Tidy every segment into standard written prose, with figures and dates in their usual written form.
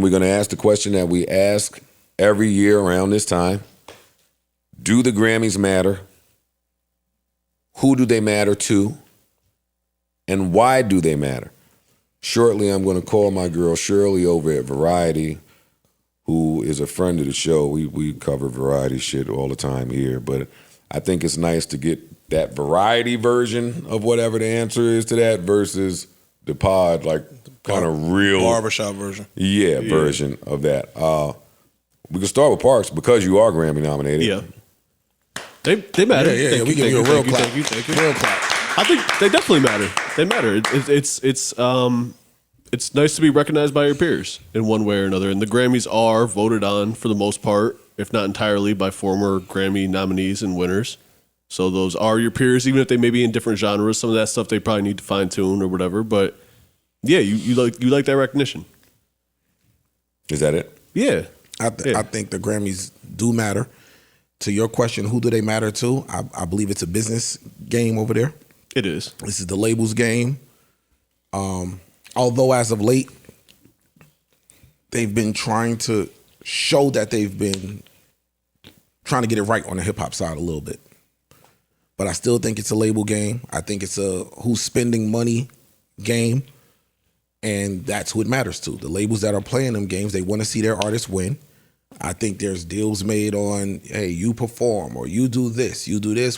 We're going to ask the question that we ask every year around this time. Do the Grammys matter? Who do they matter to? And why do they matter? Shortly, I'm going to call my girl Shirley over at Variety, who is a friend of the show. We cover Variety shit all the time here, but I think it's nice to get that Variety version of whatever the answer is to that versus the pod, like kind of real barbershop version. Yeah, version of that. We can start with Parks because you are Grammy nominated. Yeah. They matter. Yeah, we give you a real clap. Thank you. Real clap. I think they definitely matter. They matter. It's nice to be recognized by your peers in one way or another. And the Grammys are voted on for the most part, if not entirely, by former Grammy nominees and winners. So those are your peers, even if they may be in different genres. Some of that stuff they probably need to fine tune or whatever. But yeah, you like that recognition. Is that it? Yeah. I think the Grammys do matter. To your question, who do they matter to? I believe it's a business game over there. It is. This is the labels game. Although as of late, they've been trying to show that they've been trying to get it right on the hip hop side a little bit. But I still think it's a label game. I think it's a who's spending money game. And that's who it matters to. The labels that are playing them games, they want to see their artists win. I think there's deals made on, hey, you perform or you do this,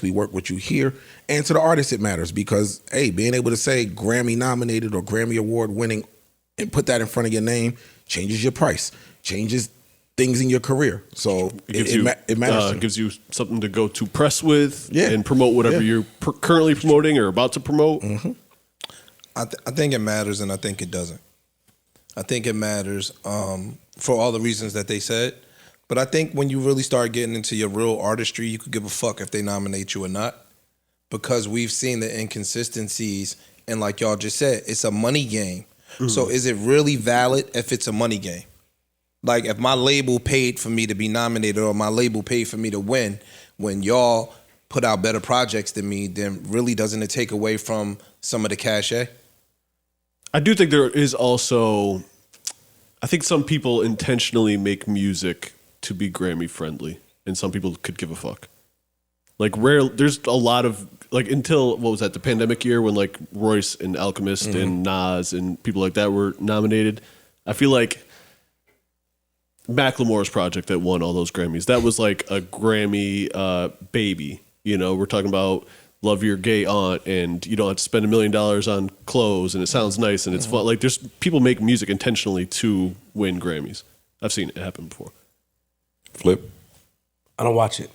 we work with you here. And to the artist it matters because, hey, being able to say Grammy nominated or Grammy award winning and put that in front of your name changes your price, changes things in your career. So it matters. Gives you something to go to press with and promote whatever you're currently promoting or about to promote. Mm-hmm. I think it matters and I think it doesn't. I think it matters for all the reasons that they said. But I think when you really start getting into your real artistry, you could give a fuck if they nominate you or not. Because we've seen the inconsistencies and like y'all just said, it's a money game. Mm-hmm. So is it really valid if it's a money game? Like if my label paid for me to be nominated or my label paid for me to win, when y'all put out better projects than me, then really doesn't it take away from some of the cachet? I do think there is also, I think some people intentionally make music to be Grammy friendly, and some people could give a fuck. Like there's a lot of, like until, what was that, the pandemic year when like Royce and Alchemist and Nas and people like that were nominated. I feel like Macklemore's project that won all those Grammys, that was like a Grammy baby. You know, we're talking about love your gay aunt and you don't have to spend $1 million on clothes and it sounds nice and it's fun. Like there's people make music intentionally to win Grammys. I've seen it happen before. Flip? I don't watch it.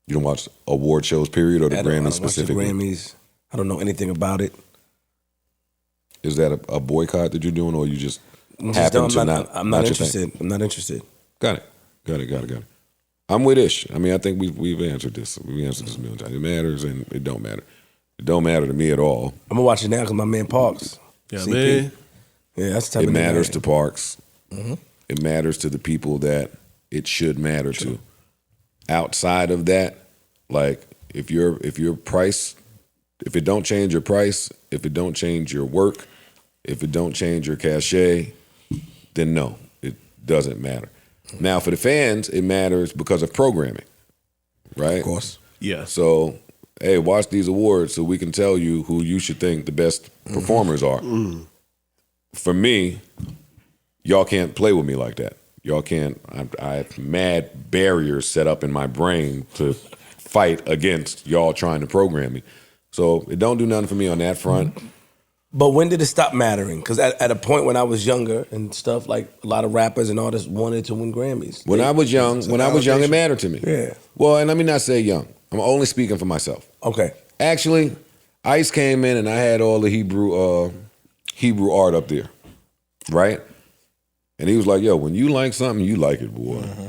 You don't watch award shows, period, or the Grammys specifically? I don't watch the Grammys. I don't know anything about it. Is that a boycott that you're doing, or you just happen to not? I'm not interested. I'm not interested. Got it. I'm with Ish. I mean, I think we've answered this. We answered this a million times. It matters and it don't matter. It don't matter to me at all. I'm gonna watch it now because my man Parks. Yeah, CP. man. Yeah, that's the type it of matters nigga. to Parks. Mm-hmm. It matters to the people that it should matter to. Outside of that, like if your price, if it don't change your price, if it don't change your work, if it don't change your cachet, then no, it doesn't matter. Now for the fans, it matters because of programming, right? Of course. Yeah. So, hey, watch these awards so we can tell you who you should think the best performers are. For me, y'all can't play with me like that. Y'all can't. I have mad barriers set up in my brain to fight against y'all trying to program me. So it don't do nothing for me on that front. But when did it stop mattering? Because at a point when I was younger and stuff, like a lot of rappers and artists wanted to win Grammys. When I was young, it mattered to me. Yeah. Well, and let me not say young. I'm only speaking for myself. Okay. Actually, Ice came in and I had all the Hebrew art up there, right? And he was like, yo, when you like something, you like it, boy. Mm-hmm.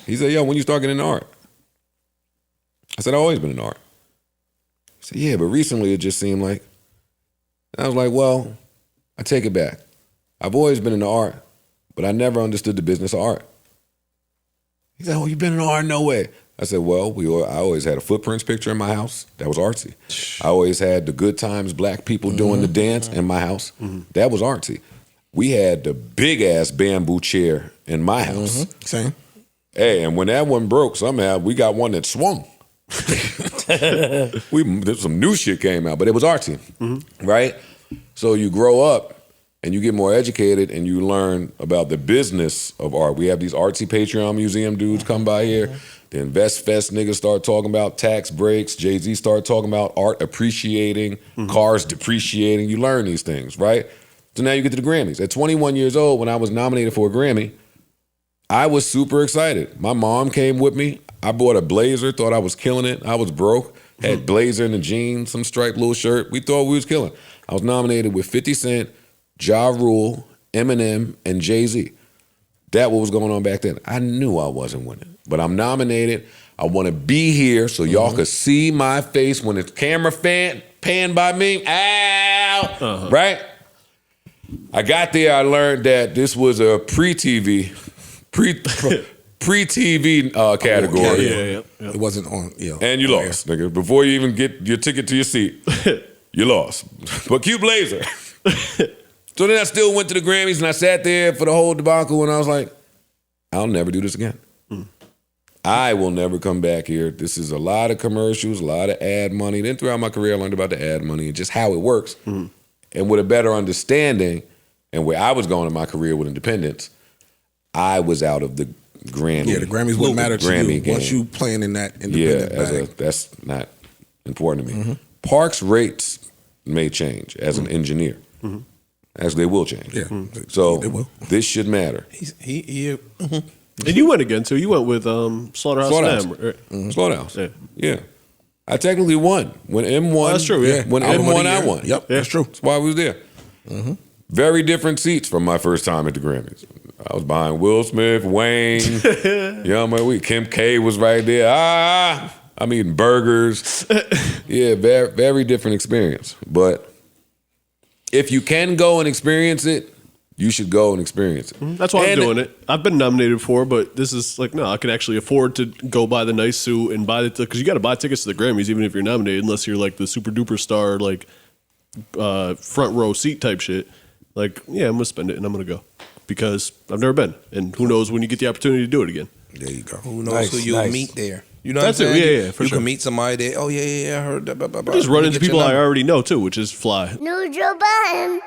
He said, yo, when you start getting into art? I said, I've always been in art. He said, yeah, but recently it just seemed like. And I was like, well, I take it back. I've always been into art, but I never understood the business of art. He said, oh, you've been in art? No way. I said, well, I always had a Footprints picture in my house. That was artsy. I always had the Good Times, black people doing the dance in my house. That was artsy. we had the big ass bamboo chair in my house. Same. Hey, and when that one broke, somehow we got one that swung. There's some new shit came out, but it was artsy, right? So you grow up and you get more educated and you learn about the business of art. We have these artsy Patreon museum dudes come by here. The Invest Fest niggas start talking about tax breaks. Jay-Z start talking about art appreciating, cars depreciating. You learn these things, right? So now you get to the Grammys. At 21 years old, when I was nominated for a Grammy, I was super excited. My mom came with me. I bought a blazer, thought I was killing it. I was broke. Had blazer and a jeans, some striped little shirt. We thought we was killing. I was nominated with 50 Cent, Ja Rule, Eminem, and Jay-Z. That what was going on back then. I knew I wasn't winning, but I'm nominated. I want to be here so y'all could see my face when the camera panned by me. Ow! Right? I got there. I learned that this was a pre-TV category. Yeah. It wasn't on. And you lost, nigga. Before you even get your ticket to your seat, you lost. But cute blazer. So then I still went to the Grammys and I sat there for the whole debacle and I was like, I'll never do this again. I will never come back here. This is a lot of commercials, a lot of ad money. Then throughout my career, I learned about the ad money and just how it works. And with a better understanding and where I was going in my career with independence, I was out of the Grammy. Yeah, the Grammys wouldn't matter to Grammy you game. once you playing in that independent bag. That's not important to me. Parks rates may change as an engineer. As they will change. Yeah. So They will. this should matter. And you went again too. You went with Slaughterhouse. Slaughterhouse. Slam, Slaughterhouse. Yeah. Yeah. I technically won. When M won. that's true, yeah. When Album M of won, the I year. won. Yep, that's true. That's why I was there. Very different seats from my first time at the Grammys. I was behind Will Smith, Wayne, Kim K was right there. I'm eating burgers. Yeah, very, very different experience. But if you can go and experience it, you should go and experience it. That's why I'm doing it. I've been nominated for, but this is like, no, I can actually afford to go buy the nice suit and buy because you got to buy tickets to the Grammys even if you're nominated, unless you're like the super duper star, like front row seat type shit. Like, yeah, I'm gonna spend it and I'm gonna go because I've never been, and who knows when you get the opportunity to do it again. There you go. Who knows who you'll meet there? You know That's what I'm it. saying? Yeah, for you sure. can meet somebody there. Oh, yeah, I heard that. Blah, blah, blah. Just run Let me into get your people I number. already know too, which is fly. Neutral Budden.